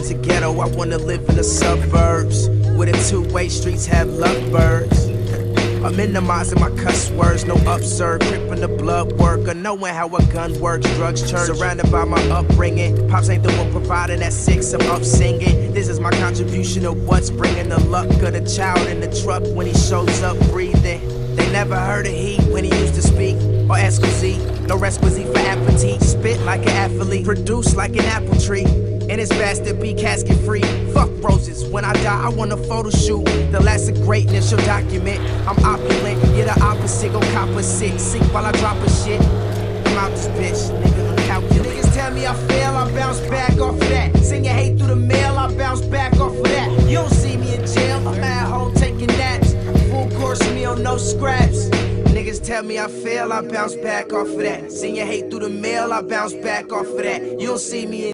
into ghetto, I wanna live in the suburbs, where the two-way streets have lovebirds. I'm minimizing my cuss words, no upsurge, gripping the blood work, or knowing how a gun works, drugs church. Surrounded by my upbringing, pops ain't the one providing that six, I'm up singing. This is my contribution of what's bringing the luck of the child in the truck when he shows up breathing. They never heard of he when he used to speak, or Esquizzy, no Resquizzy for appetite. Spit like an athlete, produce like an apple tree, and his bastard be casket free. Fuck roses, when I die I want a photo shoot. The last of greatness you'll document. I'm opulent, yeah the opposite, go cop a six. Sink while I drop a shit. I'm out this bitch, nigga, uncalculate. Niggas tell me I fail, I bounce back off of that. Send your hate through the mail, I bounce back off of that. You don't see me in jail, I'm at home taking naps. Full course meal, no scraps. Niggas tell me I fail, I bounce back off of that. Send your hate through the mail, I bounce back off of that. You don't see me in